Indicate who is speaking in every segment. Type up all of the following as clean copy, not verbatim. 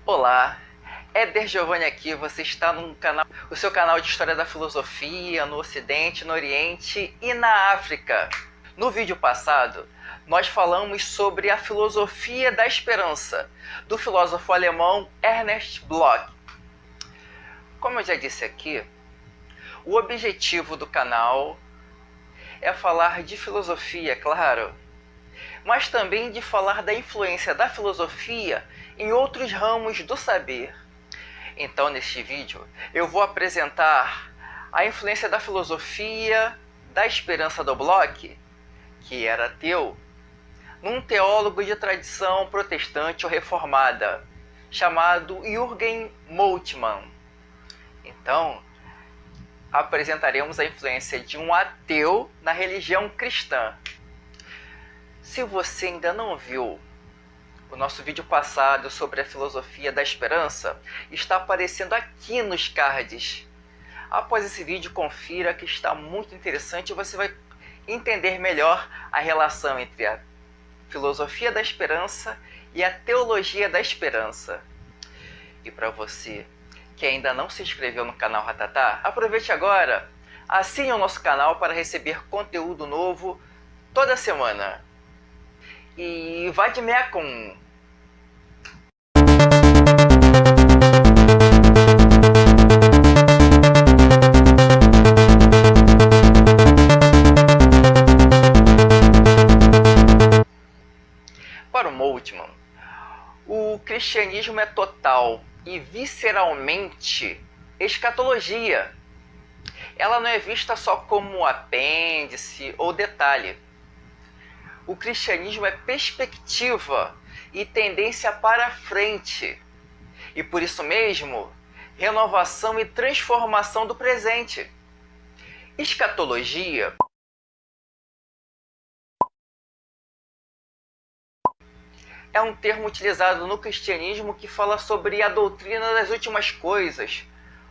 Speaker 1: Olá, Éder Giovanni aqui, você está no canal, o seu canal de História da Filosofia no Ocidente, no Oriente e na África. No vídeo passado, nós falamos sobre a filosofia da esperança, do filósofo alemão Ernst Bloch. Como eu já disse aqui, o objetivo do canal é falar de filosofia, claro, mas também de falar da influência da filosofia em outros ramos do saber. Então, neste vídeo, eu vou apresentar a influência da filosofia da esperança do Bloch, que era ateu, num teólogo de tradição protestante ou reformada, chamado Jürgen Moltmann. Então, apresentaremos a influência de um ateu na religião cristã. Se você ainda não viu o nosso vídeo passado sobre a filosofia da esperança, está aparecendo aqui nos cards. Após esse vídeo, confira que está muito interessante e você vai entender melhor a relação entre a filosofia da esperança e a teologia da esperança. E para você que ainda não se inscreveu no canal Ratatá, aproveite agora, assine o nosso canal para receber conteúdo novo toda semana. E vai de meia com... Para o Moltmann, o cristianismo é total e visceralmente escatologia. Ela não é vista só como apêndice ou detalhe. O cristianismo é perspectiva e tendência para frente. E por isso mesmo, renovação e transformação do presente. Escatologia é um termo utilizado no cristianismo que fala sobre a doutrina das últimas coisas,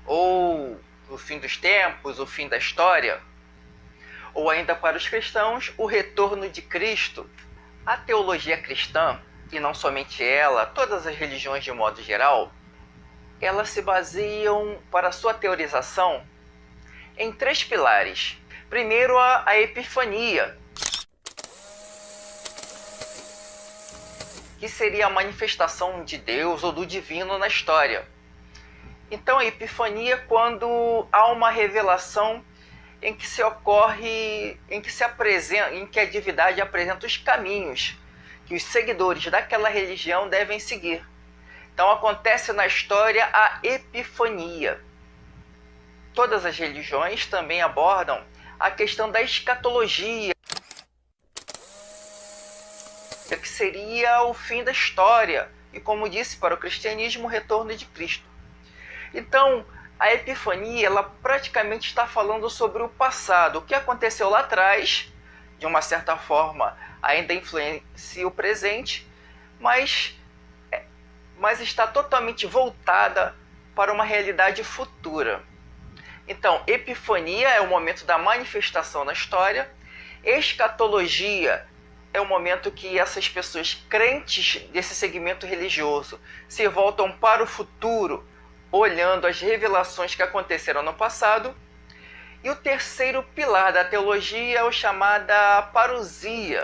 Speaker 1: ou o fim dos tempos, o fim da história, ou ainda para os cristãos, o retorno de Cristo. A teologia cristã, e não somente ela, todas as religiões de modo geral, elas se baseiam, para sua teorização, em três pilares. Primeiro, a epifania, que seria a manifestação de Deus ou do divino na história. Então, a epifania é quando há uma revelação em que se ocorre, em que a divindade apresenta os caminhos que os seguidores daquela religião devem seguir. Então acontece na história a epifania. Todas as religiões também abordam a questão da escatologia, que seria o fim da história, e como disse, para o cristianismo, o retorno de Cristo. Então, a epifania, ela praticamente está falando sobre o passado, o que aconteceu lá atrás, de uma certa forma ainda influencia o presente, mas está totalmente voltada para uma realidade futura. Então, epifania é o momento da manifestação na história, escatologia é o momento que essas pessoas crentes desse segmento religioso se voltam para o futuro, olhando as revelações que aconteceram no passado. E o terceiro pilar da teologia é o chamada parousia.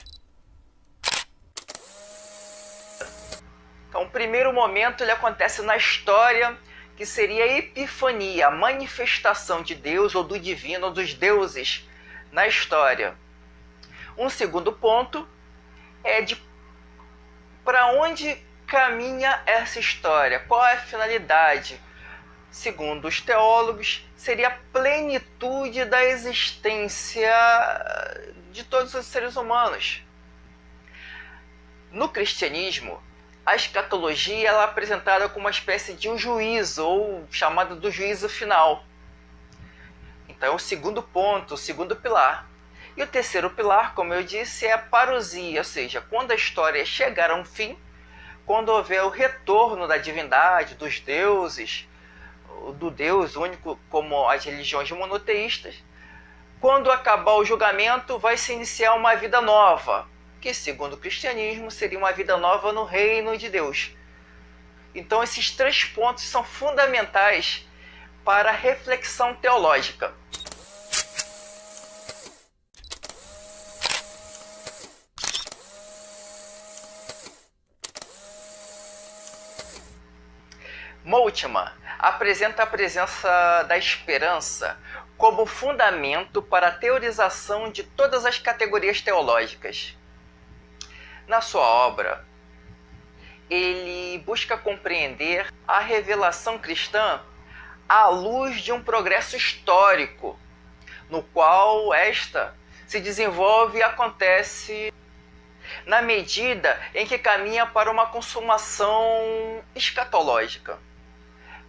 Speaker 1: Então, o primeiro momento ele acontece na história, que seria a epifania, a manifestação de Deus ou do divino, ou dos deuses na história. Um segundo ponto é de para onde caminha essa história, qual é a finalidade. Segundo os teólogos, seria a plenitude da existência de todos os seres humanos. No cristianismo, a escatologia ela é apresentada como uma espécie de um juízo, ou chamado do juízo final. Então é o segundo ponto, o segundo pilar. E o terceiro pilar, como eu disse, é a parousia, ou seja, quando a história chegar a um fim, quando houver o retorno da divindade, dos deuses, do Deus único como as religiões monoteístas, quando acabar o julgamento, vai se iniciar uma vida nova, que segundo o cristianismo seria uma vida nova no reino de Deus. Então esses 3 pontos são fundamentais para a reflexão teológica. Moltmann apresenta a presença da esperança como fundamento para a teorização de todas as categorias teológicas. Na sua obra, ele busca compreender a revelação cristã à luz de um progresso histórico, no qual esta se desenvolve e acontece na medida em que caminha para uma consumação escatológica.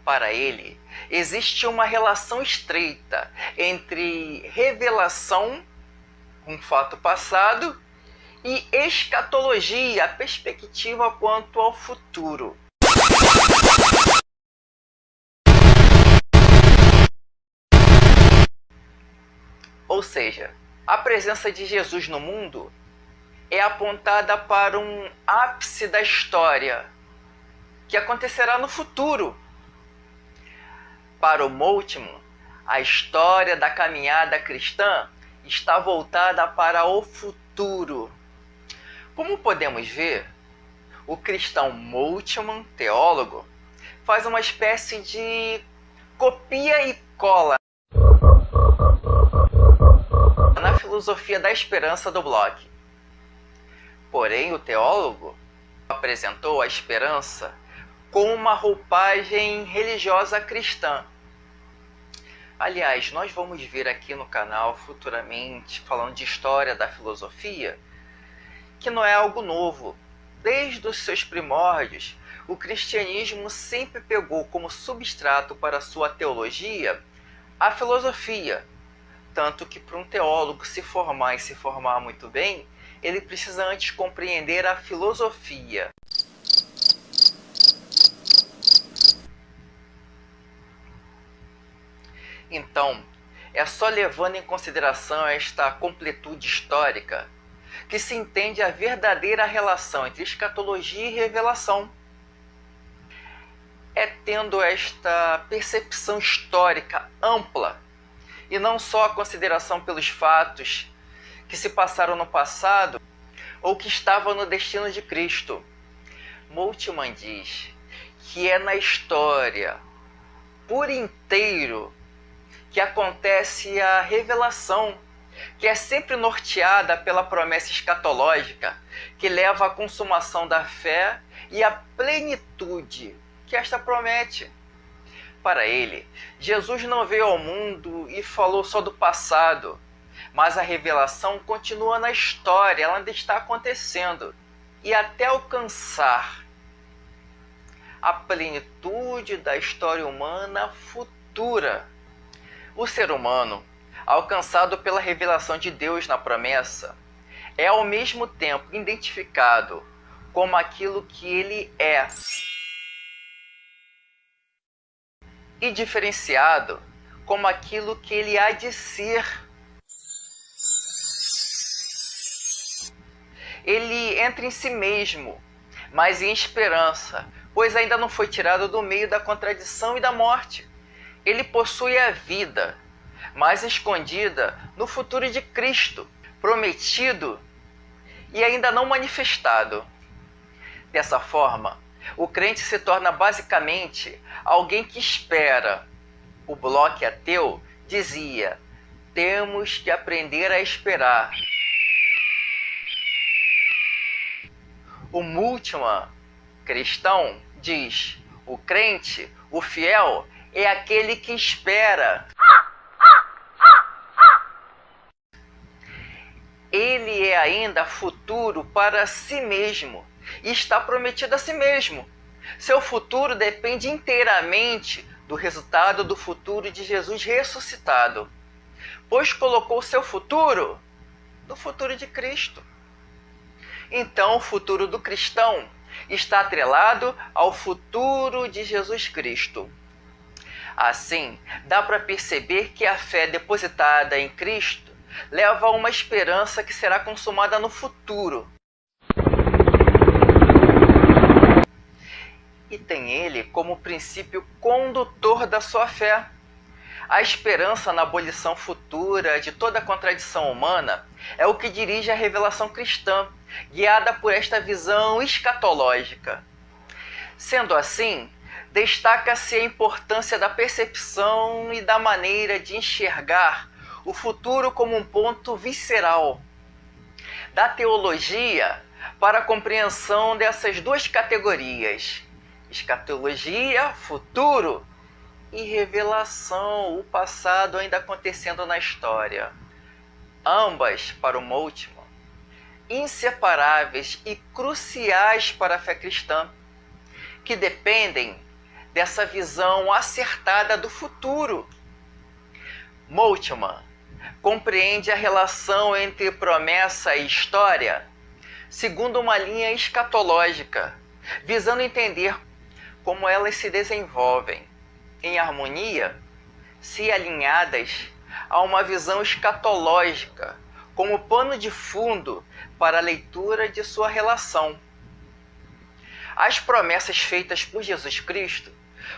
Speaker 1: Para ele, existe uma relação estreita entre revelação, um fato passado, e escatologia, a perspectiva quanto ao futuro. Ou seja, a presença de Jesus no mundo é apontada para um ápice da história, que acontecerá no futuro. Para o Moltmann, a história da caminhada cristã está voltada para o futuro. Como podemos ver, o cristão Moltmann, teólogo, faz uma espécie de copia e cola na filosofia da esperança do Bloch. Porém, o teólogo apresentou a esperança com uma roupagem religiosa cristã. Aliás, nós vamos ver aqui no canal futuramente, falando de história da filosofia, que não é algo novo. Desde os seus primórdios, o cristianismo sempre pegou como substrato para sua teologia a filosofia. Tanto que para um teólogo se formar e se formar muito bem, ele precisa antes compreender a filosofia. Então, é só levando em consideração esta completude histórica que se entende a verdadeira relação entre escatologia e revelação. É tendo esta percepção histórica ampla e não só a consideração pelos fatos que se passaram no passado ou que estavam no destino de Cristo. Moltmann diz que é na história por inteiro que acontece a revelação, que é sempre norteada pela promessa escatológica, que leva à consumação da fé e à plenitude que esta promete. Para ele, Jesus não veio ao mundo e falou só do passado, mas a revelação continua na história, ela ainda está acontecendo. E até alcançar a plenitude da história humana futura, o ser humano, alcançado pela revelação de Deus na promessa, é ao mesmo tempo identificado como aquilo que ele é e diferenciado como aquilo que ele há de ser. Ele entra em si mesmo, mas em esperança, pois ainda não foi tirado do meio da contradição e da morte. Ele possui a vida, mas escondida no futuro de Cristo, prometido e ainda não manifestado. Dessa forma, o crente se torna basicamente alguém que espera. O Bloch ateu dizia: temos que aprender a esperar. O Moltmann, cristão, diz: o crente, o fiel, é aquele que espera. Ele é ainda futuro para si mesmo e está prometido a si mesmo. Seu futuro depende inteiramente do resultado do futuro de Jesus ressuscitado, pois colocou seu futuro no futuro de Cristo. Então, o futuro do cristão está atrelado ao futuro de Jesus Cristo. Assim, dá para perceber que a fé depositada em Cristo leva a uma esperança que será consumada no futuro. e tem ele como princípio condutor da sua fé. A esperança na abolição futura de toda contradição humana é o que dirige a revelação cristã, guiada por esta visão escatológica. Sendo assim, destaca-se a importância da percepção e da maneira de enxergar o futuro como um ponto visceral da teologia para a compreensão dessas duas categorias: escatologia, futuro, e revelação, o passado ainda acontecendo na história. Ambas, para o Moltmann, inseparáveis e cruciais para a fé cristã, que dependem dessa visão acertada do futuro. Moltmann compreende a relação entre promessa e história segundo uma linha escatológica, visando entender como elas se desenvolvem em harmonia, se alinhadas a uma visão escatológica como pano de fundo para a leitura de sua relação. As promessas feitas por Jesus Cristo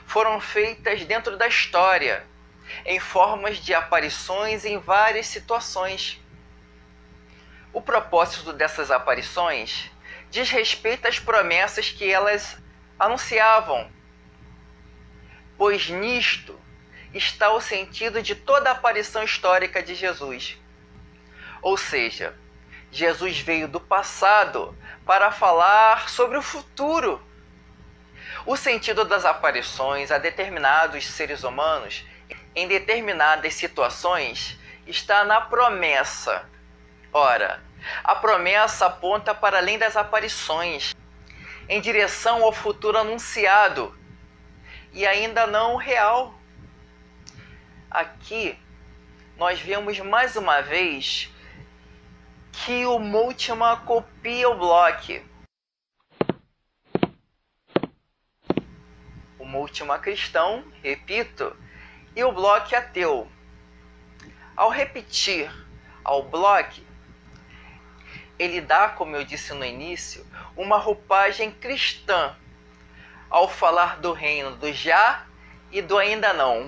Speaker 1: foram feitas dentro da história, em formas de aparições em várias situações. O propósito dessas aparições diz respeito às promessas que elas anunciavam, pois nisto está o sentido de toda a aparição histórica de Jesus. Ou seja, Jesus veio do passado para falar sobre o futuro. O sentido das aparições a determinados seres humanos em determinadas situações está na promessa. Ora, a promessa aponta para além das aparições, em direção ao futuro anunciado e ainda não real. Aqui nós vemos mais uma vez que o Moltmann copia o Bloch. O Moltmann cristão, repito, e o Bloch ateu. Ao repetir ao Bloch, ele dá, como eu disse no início, uma roupagem cristã ao falar do reino do já e do ainda não.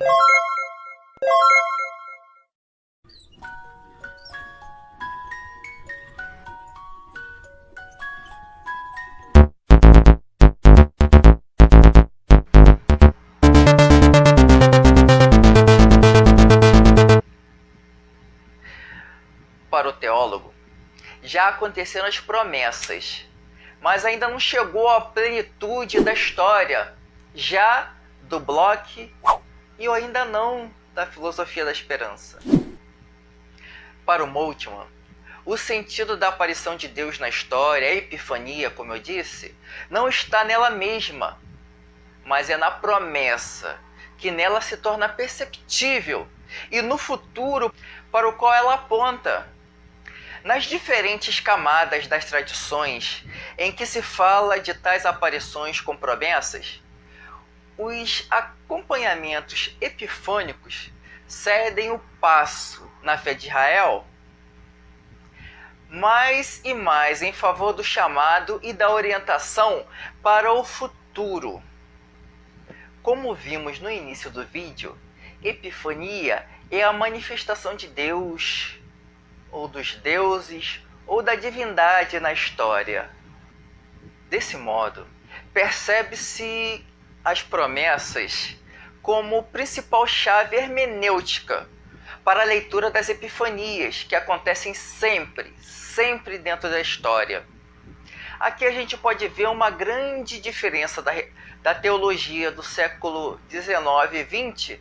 Speaker 1: Para o teólogo, já aconteceram as promessas, mas ainda não chegou à plenitude da história, já do Bloch e o ainda não da filosofia da esperança. Para o Moltmann, o sentido da aparição de Deus na história, a epifania, como eu disse, não está nela mesma, mas é na promessa, que nela se torna perceptível, e no futuro para o qual ela aponta. Nas diferentes camadas das tradições em que se fala de tais aparições com promessas, os acompanhamentos epifânicos cedem o passo na fé de Israel mais e mais em favor do chamado e da orientação para o futuro. Como vimos no início do vídeo, epifania é a manifestação de Deus, ou dos deuses, ou da divindade na história. Desse modo, percebe-se as promessas como principal chave hermenêutica para a leitura das epifanias, que acontecem sempre dentro da história. Aqui a gente pode ver uma grande diferença da teologia do século XIX e XX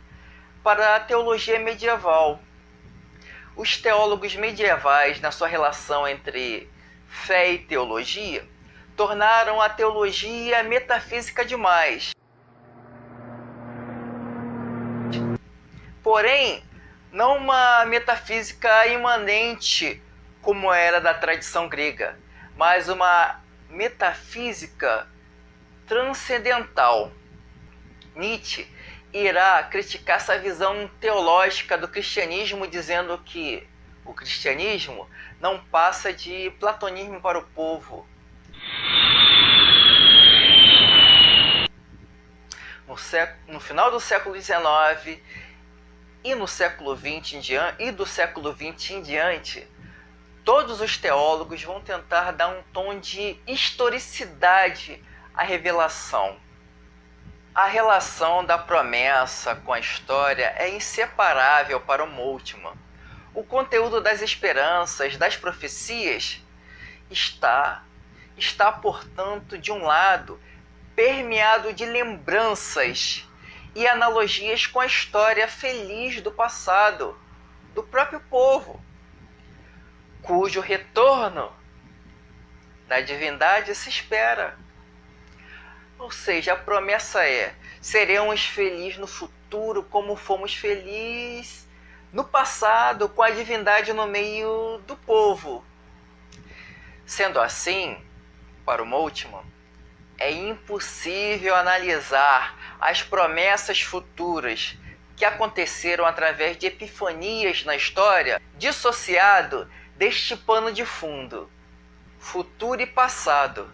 Speaker 1: para a teologia medieval. Os teólogos medievais, na sua relação entre fé e teologia, tornaram a teologia metafísica demais. Porém, não uma metafísica imanente, como era da tradição grega, mas uma metafísica transcendental. Nietzsche irá criticar essa visão teológica do cristianismo, dizendo que o cristianismo não passa de platonismo para o povo. no final do século XIX e no século XX e do século XX em diante, todos os teólogos vão tentar dar um tom de historicidade à revelação. A relação da promessa com a história é inseparável para o Moltmann. O conteúdo das esperanças, das profecias, está, portanto, de um lado, permeado de lembranças e analogias com a história feliz do passado, do próprio povo, cujo retorno da divindade se espera. Ou seja, a promessa é: seremos felizes no futuro como fomos felizes no passado, com a divindade no meio do povo. Sendo assim, para o Moltmann, é impossível analisar as promessas futuras que aconteceram através de epifanias na história, dissociado deste pano de fundo, futuro e passado,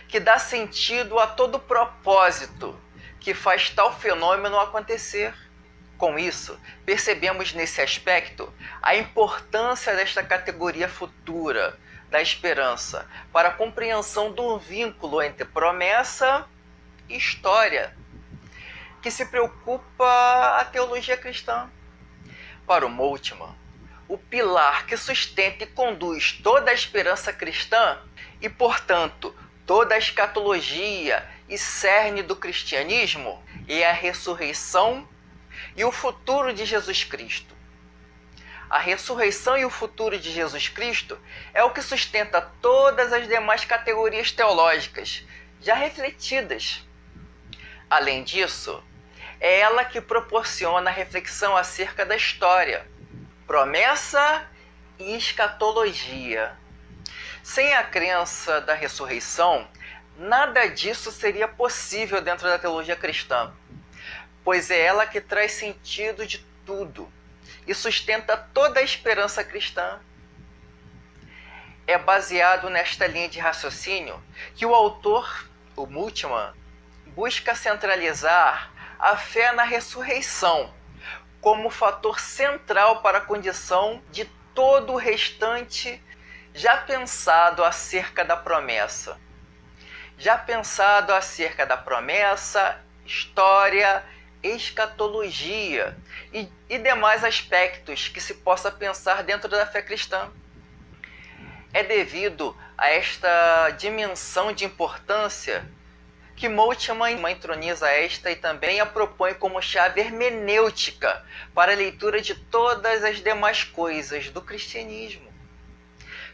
Speaker 1: que dá sentido a todo propósito que faz tal fenômeno acontecer. Com isso, percebemos nesse aspecto a importância desta categoria futura da esperança para a compreensão do vínculo entre promessa e história, que se preocupa a teologia cristã. Para o Moltmann, o pilar que sustenta e conduz toda a esperança cristã e, portanto, toda a escatologia e cerne do cristianismo é a ressurreição e o futuro de Jesus Cristo. A ressurreição e o futuro de Jesus Cristo é o que sustenta todas as demais categorias teológicas já refletidas. Além disso, é ela que proporciona a reflexão acerca da história, promessa e escatologia. Sem a crença da ressurreição, nada disso seria possível dentro da teologia cristã, pois é ela que traz sentido de tudo e sustenta toda a esperança cristã. É baseado nesta linha de raciocínio que o autor, o Moltmann, busca centralizar a fé na ressurreição como fator central para a condição de todo o restante já pensado acerca da promessa. História, escatologia e demais aspectos que se possa pensar dentro da fé cristã. É devido a esta dimensão de importância que Moltmann entroniza esta e também a propõe como chave hermenêutica para a leitura de todas as demais coisas do cristianismo.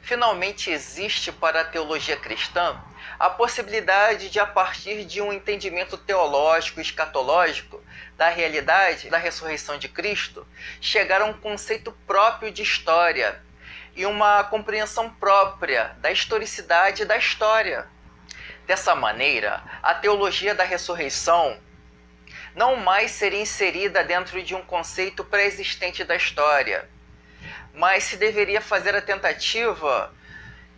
Speaker 1: Finalmente, existe para a teologia cristã a possibilidade de, a partir de um entendimento teológico e escatológico da realidade da ressurreição de Cristo, chegar a um conceito próprio de história e uma compreensão própria da historicidade da história. Dessa maneira, a teologia da ressurreição não mais seria inserida dentro de um conceito pré-existente da história, mas se deveria fazer a tentativa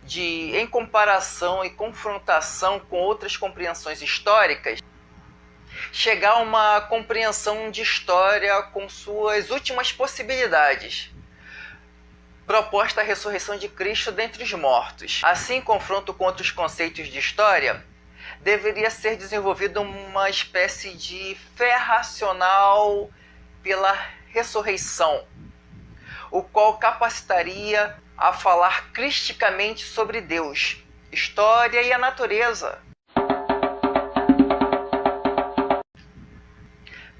Speaker 1: de, em comparação e confrontação com outras compreensões históricas, chegar a uma compreensão de história com suas últimas possibilidades. Proposta a ressurreição de Cristo dentre os mortos. Assim, em confronto com outros conceitos de história, deveria ser desenvolvida uma espécie de fé racional pela ressurreição, o qual capacitaria a falar cristicamente sobre Deus, história e a natureza.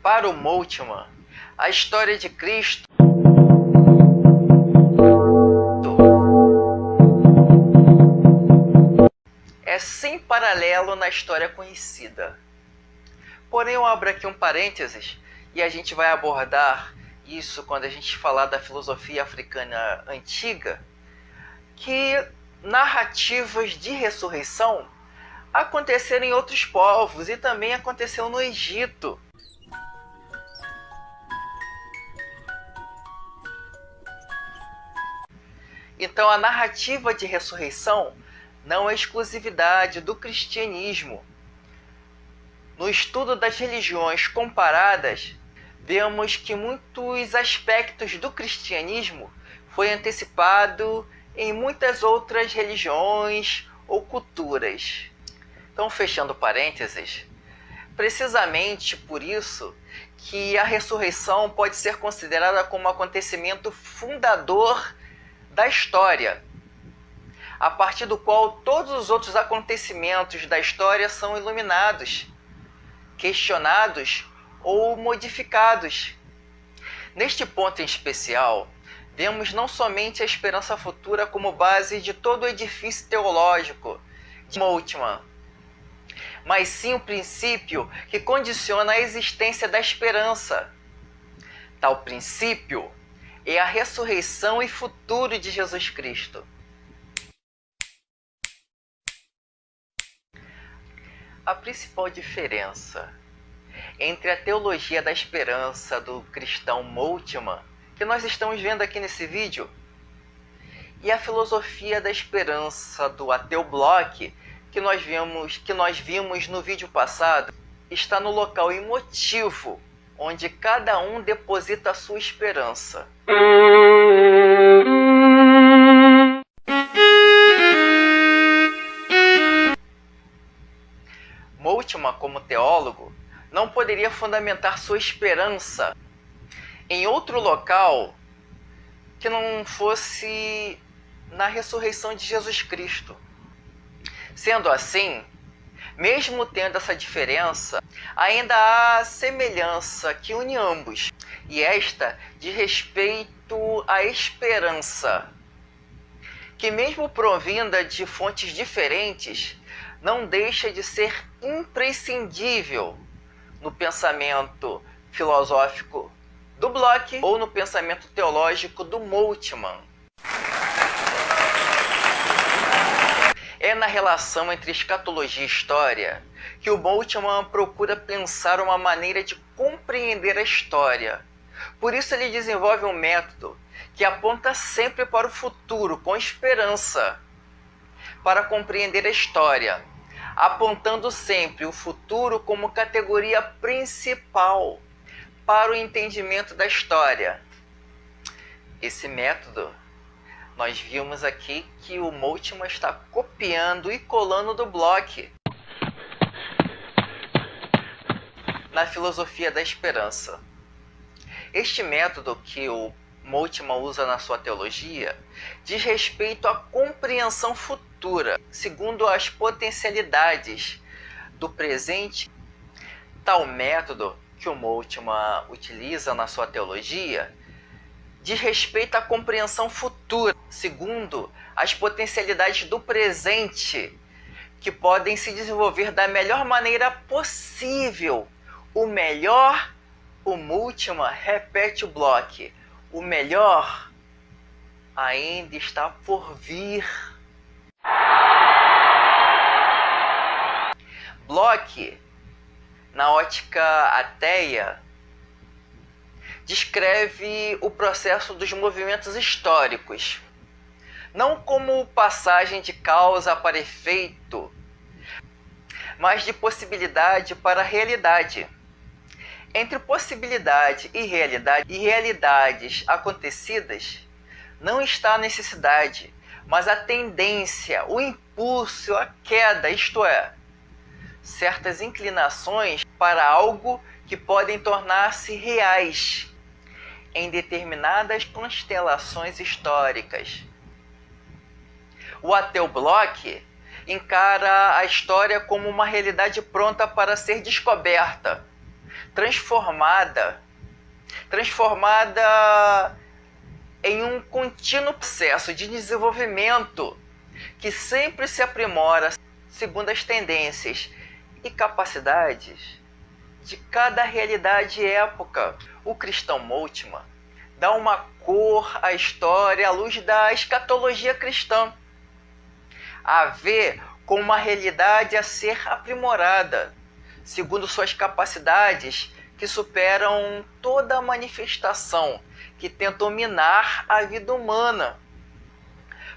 Speaker 1: Para o Moltmann, a história de Cristo é sem paralelo na história conhecida. Porém, eu abro aqui um parênteses e a gente vai abordar isso quando a gente falar da filosofia africana antiga, que narrativas de ressurreição aconteceram em outros povos e também aconteceu no Egito. Então, a narrativa de ressurreição não é exclusividade do cristianismo. No estudo das religiões comparadas, vemos que muitos aspectos do cristianismo foi antecipado em muitas outras religiões ou culturas. Então, fechando parênteses, precisamente por isso que a ressurreição pode ser considerada como um acontecimento fundador da história, a partir do qual todos os outros acontecimentos da história são iluminados, questionados ou modificados. Neste ponto em especial, vemos não somente a esperança futura como base de todo o edifício teológico de Moltmann, mas sim o princípio que condiciona a existência da esperança. Tal princípio é a ressurreição e futuro de Jesus Cristo. A principal diferença entre a teologia da esperança do cristão Moltmann, que nós estamos vendo aqui nesse vídeo, e a filosofia da esperança do ateu Bloch, que nós vimos no vídeo passado, está no local e motivo onde cada um deposita a sua esperança. Moltmann, como teólogo, não poderia fundamentar sua esperança em outro local que não fosse na ressurreição de Jesus Cristo. Sendo assim, mesmo tendo essa diferença, ainda há semelhança que une ambos, e esta diz respeito à esperança, que mesmo provinda de fontes diferentes, não deixa de ser imprescindível no pensamento filosófico do Bloch ou no pensamento teológico do Moltmann. É na relação entre escatologia e história que o Moltmann procura pensar uma maneira de compreender a história. Por isso ele desenvolve um método que aponta sempre para o futuro com esperança, para compreender a história, apontando sempre o futuro como categoria principal para o entendimento da história. Esse método, nós vimos aqui que o Moltmann está copiando e colando do Bloch na filosofia da esperança. Este método que o Moltmann usa na sua teologia diz respeito à compreensão futura, segundo as potencialidades do presente. Tal método que o Moltmann utiliza na sua teologia diz respeito à compreensão futura, segundo as potencialidades do presente, que podem se desenvolver da melhor maneira possível. O melhor, o Moltmann repete o Bloch, o melhor ainda está por vir. Bloch, na ótica ateia, descreve o processo dos movimentos históricos, não como passagem de causa para efeito, mas de possibilidade para realidade. Entre possibilidade e realidades acontecidas, não está a necessidade, mas a tendência, o impulso, a queda, isto é, certas inclinações para algo que podem tornar-se reais em determinadas constelações históricas. O ateu Bloch encara a história como uma realidade pronta para ser descoberta, transformada em um contínuo processo de desenvolvimento que sempre se aprimora segundo as tendências e capacidades de cada realidade e época. O cristão Moltmann dá uma cor à história à luz da escatologia cristã, a ver como uma realidade a ser aprimorada, segundo suas capacidades que superam toda a manifestação que tentam minar a vida humana.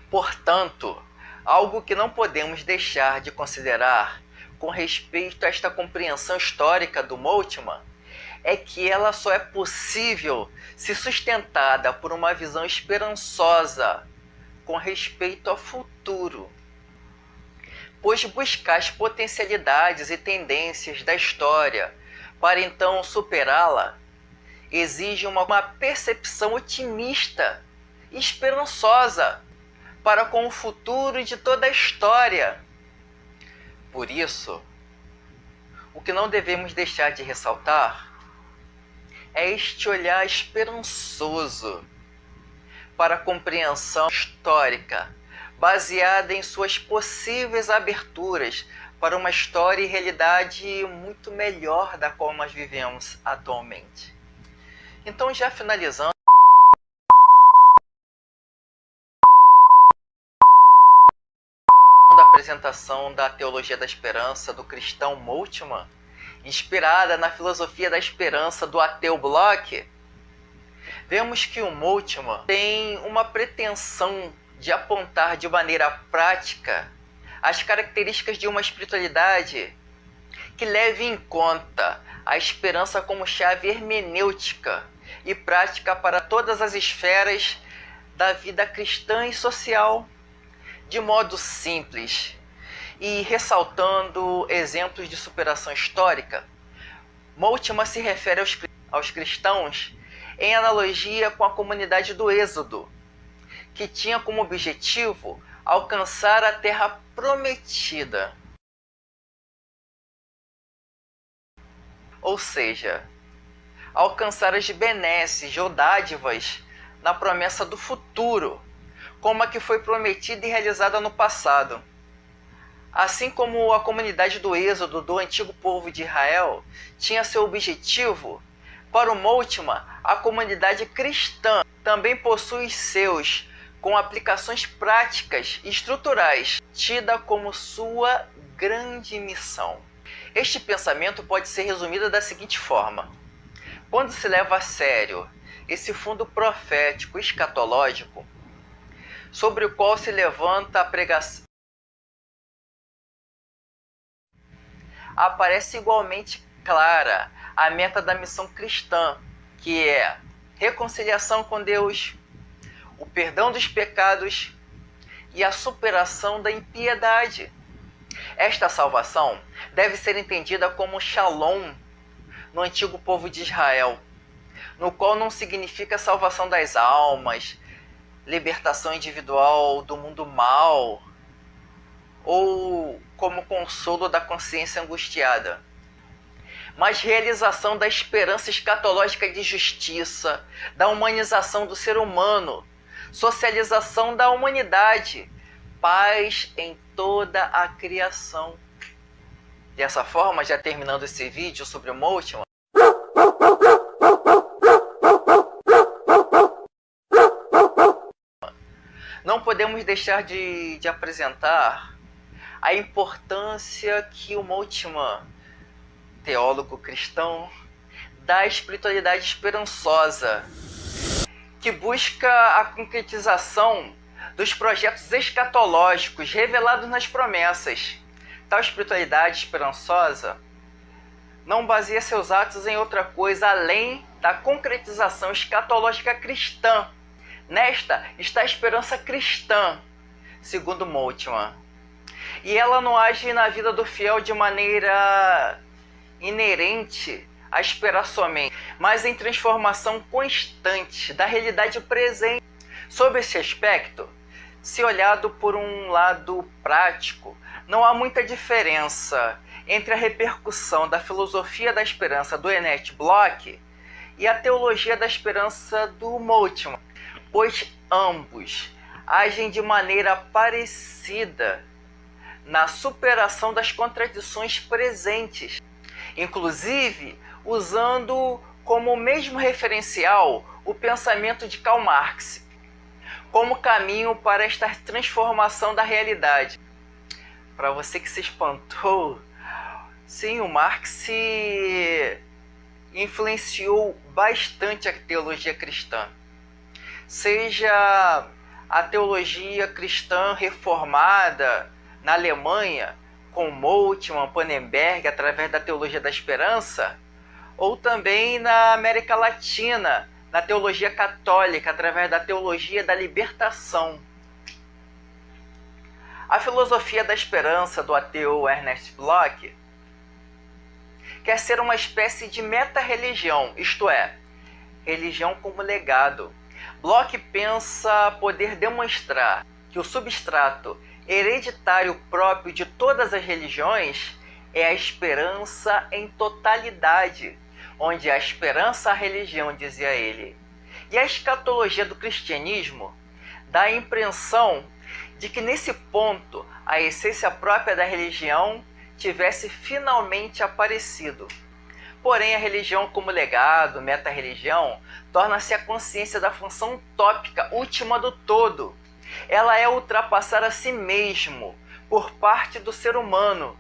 Speaker 1: Portanto, algo que não podemos deixar de considerar com respeito a esta compreensão histórica do Moltmann é que ela só é possível se sustentada por uma visão esperançosa com respeito ao futuro, pois buscar as potencialidades e tendências da história para então superá-la exige uma percepção otimista e esperançosa para com o futuro de toda a história. Por isso, o que não devemos deixar de ressaltar é este olhar esperançoso para a compreensão histórica, baseada em suas possíveis aberturas para uma história e realidade muito melhor da qual nós vivemos atualmente. Então, já finalizando a apresentação da Teologia da Esperança do cristão Moltmann, inspirada na filosofia da esperança do ateu Bloch, vemos que o Moltmann tem uma pretensão de apontar de maneira prática as características de uma espiritualidade que leve em conta a esperança como chave hermenêutica e prática para todas as esferas da vida cristã e social, de modo simples e ressaltando exemplos de superação histórica. Moltmann se refere aos cristãos em analogia com a comunidade do Êxodo, que tinha como objetivo alcançar a terra prometida. Ou seja, alcançar as benesses ou dádivas na promessa do futuro, como a que foi prometida e realizada no passado. Assim como a comunidade do Êxodo do antigo povo de Israel tinha seu objetivo, para o Moltmann, a comunidade cristã também possui seus, com aplicações práticas e estruturais, tida como sua grande missão. Este pensamento pode ser resumido da seguinte forma: quando se leva a sério esse fundo profético escatológico, sobre o qual se levanta a pregação, aparece igualmente clara a meta da missão cristã, que é reconciliação com Deus, o perdão dos pecados e a superação da impiedade. Esta salvação deve ser entendida como Shalom no antigo povo de Israel, no qual não significa salvação das almas, libertação individual do mundo mal, ou como consolo da consciência angustiada, mas realização da esperança escatológica de justiça, da humanização do ser humano, socialização da humanidade, paz em toda a criação. Dessa forma, já terminando esse vídeo sobre o Moltmann, não podemos deixar de apresentar a importância que o Moltmann, teólogo cristão, dá à espiritualidade esperançosa, que busca a concretização dos projetos escatológicos revelados nas promessas. Tal espiritualidade esperançosa não baseia seus atos em outra coisa além da concretização escatológica cristã. Nesta está a esperança cristã, segundo Moltmann. E ela não age na vida do fiel de maneira inerente a esperar somente, mas em transformação constante da realidade presente. Sob esse aspecto, se olhado por um lado prático, não há muita diferença entre a repercussão da filosofia da esperança do Ernest Bloch e a teologia da esperança do Moltmann, pois ambos agem de maneira parecida na superação das contradições presentes, inclusive usando como mesmo referencial o pensamento de Karl Marx, como caminho para esta transformação da realidade. Para você que se espantou, sim, o Marx influenciou bastante a teologia cristã. Seja a teologia cristã reformada na Alemanha, com Moltmann, Pannenberg, através da Teologia da Esperança, ou também na América Latina, na Teologia Católica, através da Teologia da Libertação. A Filosofia da Esperança do ateu Ernest Bloch quer ser uma espécie de meta-religião, isto é, religião como legado. Bloch pensa poder demonstrar que o substrato hereditário próprio de todas as religiões é a esperança em totalidade, onde a esperança à religião, dizia ele. E a escatologia do cristianismo dá a impressão de que nesse ponto a essência própria da religião tivesse finalmente aparecido. Porém, a religião como legado, meta-religião, torna-se a consciência da função utópica última do todo. Ela é ultrapassar a si mesmo por parte do ser humano.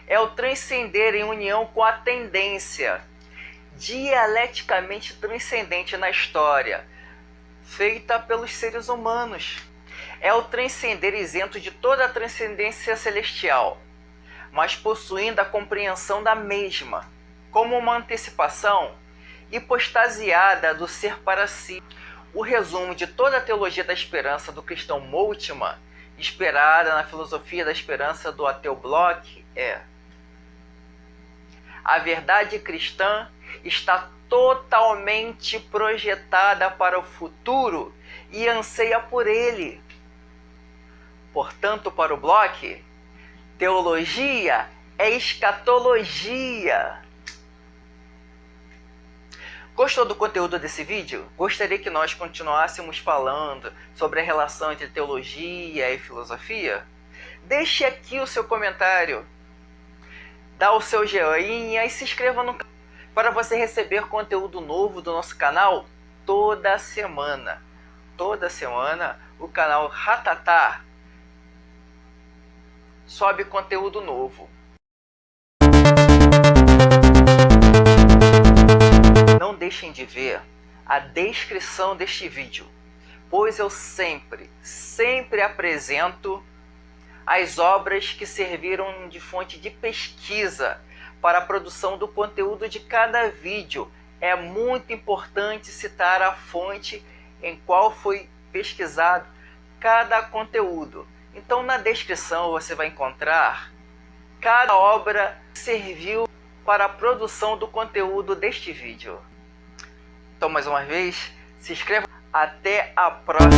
Speaker 1: É o transcender em união com a tendência, dialeticamente transcendente na história, feita pelos seres humanos. É o transcender isento de toda a transcendência celestial, mas possuindo a compreensão da mesma, como uma antecipação hipostasiada do ser para si. O resumo de toda a teologia da esperança do cristão Moltmann, inspirada na filosofia da esperança do ateu Bloch, é: a verdade cristã está totalmente projetada para o futuro e anseia por ele. Portanto, para o Bloch, teologia é escatologia. Gostou do conteúdo desse vídeo? Gostaria que nós continuássemos falando sobre a relação entre teologia e filosofia? Deixe aqui o seu comentário, dá o seu joinha e se inscreva no canal para você receber conteúdo novo do nosso canal toda semana. Toda semana o canal Ratatá sobe conteúdo novo. Não deixem de ver a descrição deste vídeo, pois eu sempre apresento as obras que serviram de fonte de pesquisa para a produção do conteúdo de cada vídeo. É muito importante citar a fonte em qual foi pesquisado cada conteúdo. Então, na descrição você vai encontrar cada obra que serviu para a produção do conteúdo deste vídeo. Então, mais uma vez, se inscreva. Até a próxima!